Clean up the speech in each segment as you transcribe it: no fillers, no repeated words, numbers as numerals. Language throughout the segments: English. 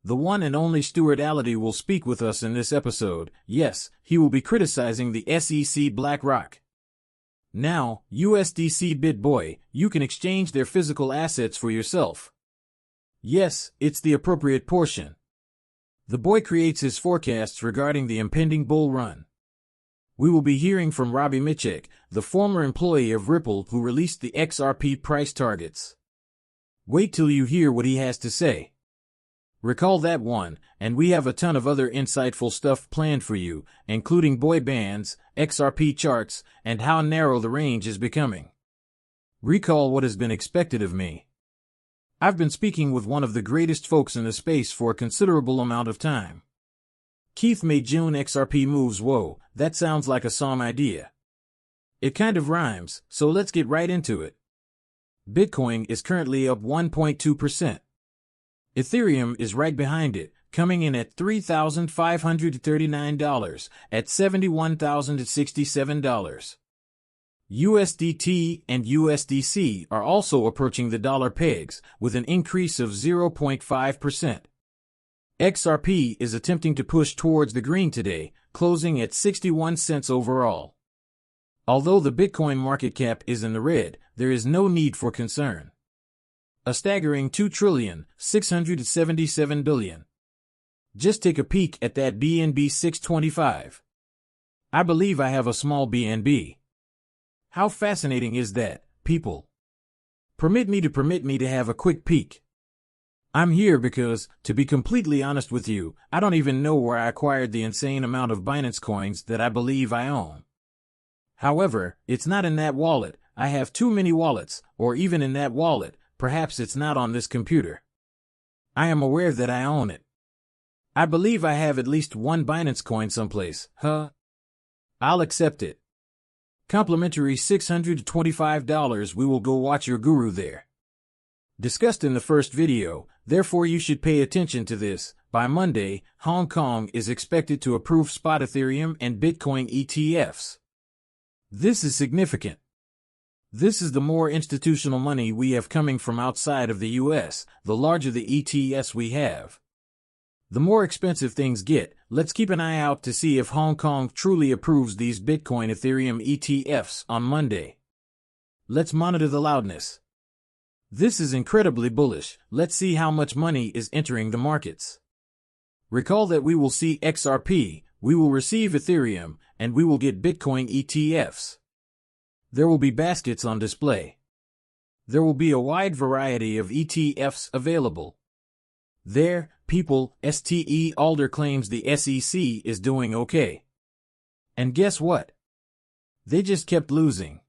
The one and only Stuart Allity will speak with us in this episode. Yes, he will be criticizing the SEC BlackRock. Now, USDC BitBoy, you can exchange their physical assets for yourself. Yes, it's the appropriate portion. The boy creates his forecasts regarding the impending bull run. We will be hearing from Robbie Mitchell, the former employee of Ripple who released the XRP price targets. Wait till you hear what he has to say. Recall that one, and we have a ton of other insightful stuff planned for you, including boy bands, XRP charts, and how narrow the range is becoming. Recall what has been expected of me. I've been speaking with one of the greatest folks in the space for a considerable amount of time. Keith made June XRP moves. Whoa, that sounds like a song idea. It kind of rhymes, so let's get right into it. Bitcoin is currently up 1.2%. Ethereum is right behind it, coming in at $3,539 at $71,067. USDT and USDC are also approaching the dollar pegs, with an increase of 0.5%. XRP is attempting to push towards the green today, closing at 61 cents overall. Although the Bitcoin market cap is in the red, there is no need for concern. A staggering $2,677 billion. Just take a peek at that BNB 625. I believe I have a small BNB. How fascinating is that, people? Permit me to have a quick peek. I'm here because, to be completely honest with you, I don't even know where I acquired the insane amount of Binance coins that I believe I own. However, it's not in that wallet. I have too many wallets, or even in that wallet. Perhaps it's not on this computer. I am aware that I own it. I believe I have at least one Binance coin someplace, huh? I'll accept it. Complimentary $625. We will go watch your guru there. Discussed in the first video, therefore you should pay attention to this. By Monday, Hong Kong is expected to approve spot Ethereum and Bitcoin ETFs. This is significant. This is the more institutional money we have coming from outside of the US, the larger the ETFs we have. The more expensive things get, let's keep an eye out to see if Hong Kong truly approves these Bitcoin Ethereum ETFs on Monday. Let's monitor the loudness. This is incredibly bullish. Let's see how much money is entering the markets. Recall that we will see XRP, we will receive Ethereum, and we will get Bitcoin ETFs. There will be baskets on display. There will be a wide variety of ETFs available. There, people, Ste Alder claims the SEC is doing okay. And guess what? They just kept losing.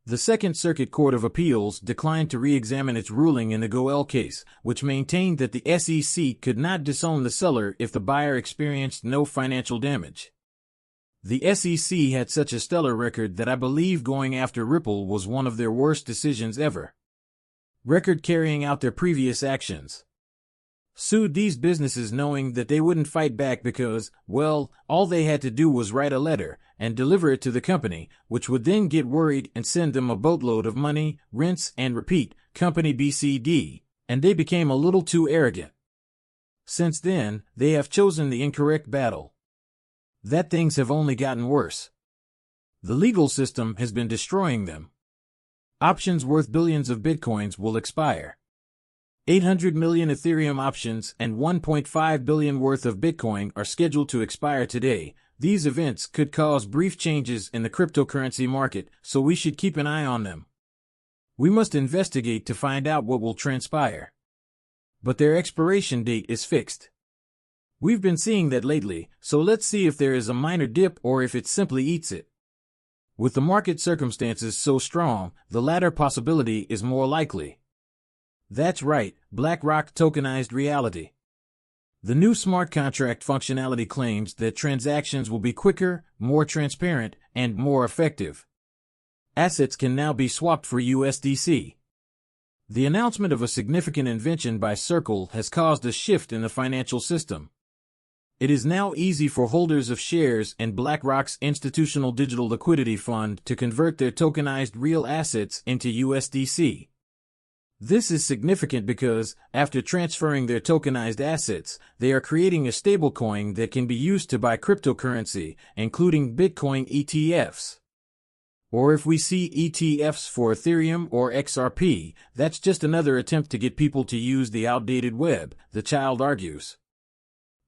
The Second Circuit Court of Appeals declined to re-examine its ruling in the Goel case, which maintained that the SEC could not disown the seller if the buyer experienced no financial damage. The SEC had such a stellar record that I believe going after Ripple was one of their worst decisions ever. Record carrying out their previous actions. Sued these businesses knowing that they wouldn't fight back because, well, all they had to do was write a letter and deliver it to the company, which would then get worried and send them a boatload of money, rinse and repeat, company BCD, and they became a little too arrogant. Since then, they have chosen the incorrect battle. That things have only gotten worse. The legal system has been destroying them. Options worth billions of bitcoins will expire. 800 million Ethereum options and 1.5 billion worth of Bitcoin are scheduled to expire today. These events could cause brief changes in the cryptocurrency market, so we should keep an eye on them. We must investigate to find out what will transpire. But their expiration date is fixed. We've been seeing that lately, so let's see if there is a minor dip or if it simply eats it. With the market circumstances so strong, the latter possibility is more likely. That's right, BlackRock tokenized reality. The new smart contract functionality claims that transactions will be quicker, more transparent, and more effective. Assets can now be swapped for USDC. The announcement of a significant invention by Circle has caused a shift in the financial system. It is now easy for holders of shares in BlackRock's Institutional Digital Liquidity Fund to convert their tokenized real assets into USDC. This is significant because, after transferring their tokenized assets, they are creating a stablecoin that can be used to buy cryptocurrency, including Bitcoin ETFs. Or if we see ETFs for Ethereum or XRP, that's just another attempt to get people to use the outdated web, the child argues.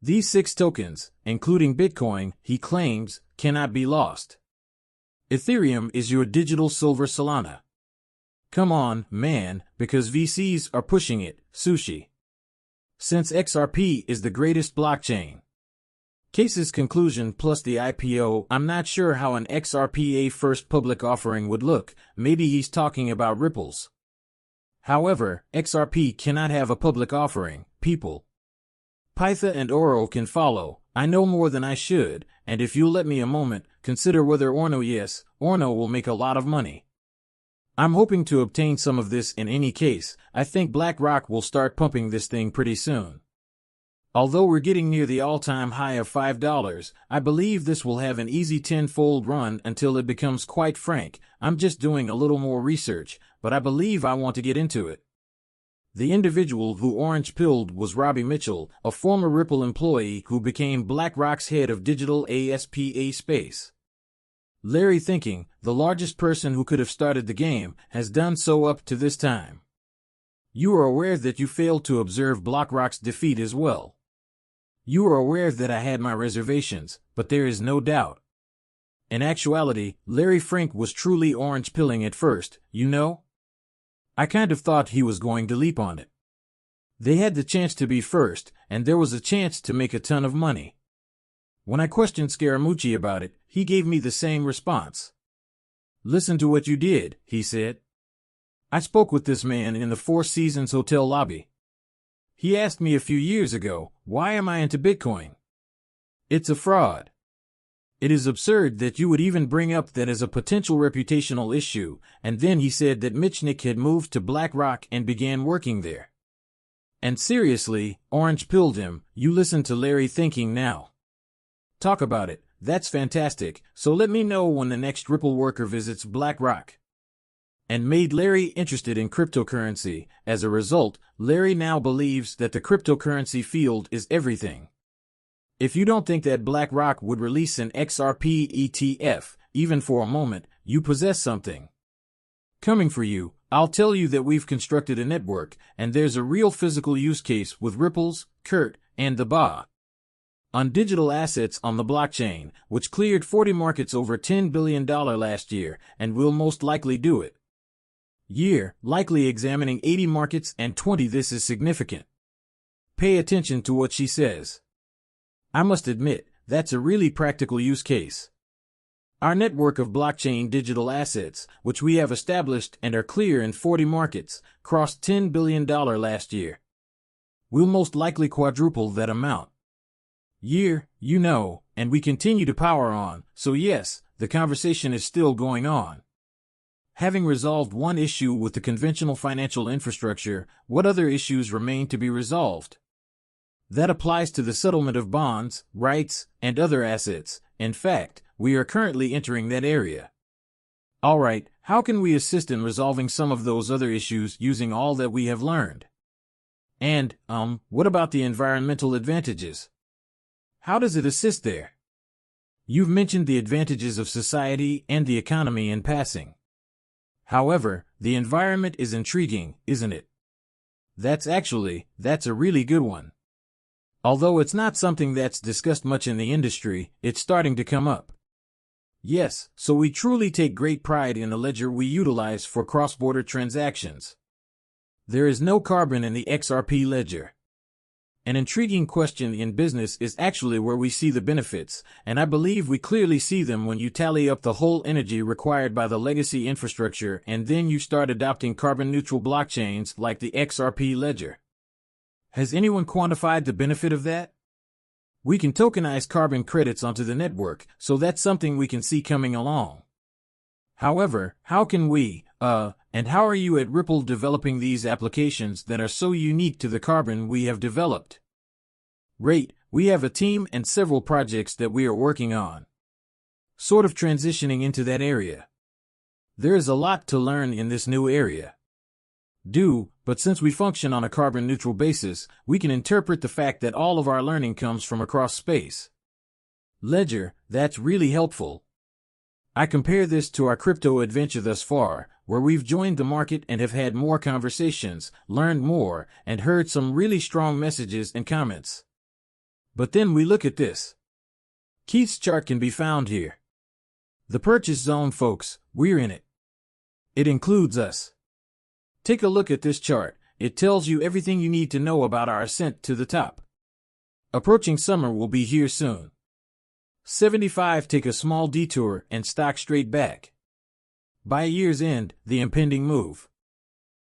These 6 tokens, including Bitcoin, he claims, cannot be lost. Ethereum is your digital silver Solana. Come on, man, because VCs are pushing it, sushi. Since XRP is the greatest blockchain. Case's conclusion plus the IPO, I'm not sure how an XRPA first public offering would look, maybe he's talking about Ripple's. However, XRP cannot have a public offering, people. Pytha and Oro can follow, I know more than I should, and if you'll let me a moment, consider whether Orno will make a lot of money. I'm hoping to obtain some of this in any case. I think BlackRock will start pumping this thing pretty soon. Although we're getting near the all-time high of $5, I believe this will have an easy 10-fold run until it becomes quite frank. I'm just doing a little more research, but I believe I want to get into it. The individual who orange-pilled was Robbie Mitchell, a former Ripple employee who became BlackRock's head of digital ASPA space. Larry thinking, the largest person who could have started the game, has done so up to this time. You are aware that you failed to observe BlackRock's defeat as well. You are aware that I had my reservations, but there is no doubt. In actuality, Larry Fink was truly orange-pilling at first, you know? I kind of thought he was going to leap on it. They had the chance to be first, and there was a chance to make a ton of money. When I questioned Scaramucci about it, he gave me the same response. Listen to what you did, he said. I spoke with this man in the Four Seasons hotel lobby. He asked me a few years ago, why am I into Bitcoin? It's a fraud. It is absurd that you would even bring up that as a potential reputational issue, and then he said that Mitchnick had moved to BlackRock and began working there. And seriously, orange-pilled him, you listen to Larry thinking now. Talk about it, that's fantastic, so let me know when the next Ripple worker visits BlackRock. And made Larry interested in cryptocurrency. As a result, Larry now believes that the cryptocurrency field is everything. If you don't think that BlackRock would release an XRP ETF, even for a moment, you possess something. Coming for you, I'll tell you that we've constructed a network, and there's a real physical use case with Ripple's, Kurt, and the BA. On digital assets on the blockchain, which cleared 40 markets over $10 billion last year, and will most likely do it. Likely examining 80 markets and 20. This is significant. Pay attention to what she says. I must admit, that's a really practical use case. Our network of blockchain digital assets, which we have established and are clear in 40 markets, crossed $10 billion last year. We'll most likely quadruple that amount. And we continue to power on, so yes, the conversation is still going on. Having resolved one issue with the conventional financial infrastructure, what other issues remain to be resolved? That applies to the settlement of bonds, rights, and other assets. In fact, we are currently entering that area. Alright, how can we assist in resolving some of those other issues using all that we have learned? And, what about the environmental advantages? How does it assist there? You've mentioned the advantages of society and the economy in passing. However, the environment is intriguing, isn't it? That's a really good one. Although it's not something that's discussed much in the industry, it's starting to come up. Yes, so we truly take great pride in the ledger we utilize for cross-border transactions. There is no carbon in the XRP ledger. An intriguing question in business is actually where we see the benefits, and I believe we clearly see them when you tally up the whole energy required by the legacy infrastructure and then you start adopting carbon-neutral blockchains like the XRP ledger. Has anyone quantified the benefit of that? We can tokenize carbon credits onto the network, so that's something we can see coming along. However, how can we, and how are you at Ripple developing these applications that are so unique to the carbon we have developed? We have a team and several projects that we are working on. Sort of transitioning into that area. There is a lot to learn in this new area. But since we function on a carbon-neutral basis, we can interpret the fact that all of our learning comes from across space. Ledger, that's really helpful. I compare this to our crypto adventure thus far, where we've joined the market and have had more conversations, learned more, and heard some really strong messages and comments. But then we look at this. Keith's chart can be found here. The purchase zone, folks, we're in it. It includes us. Take a look at this chart. It tells you everything you need to know about our ascent to the top. Approaching summer will be here soon. 75 take a small detour and stock straight back. By year's end, the impending move.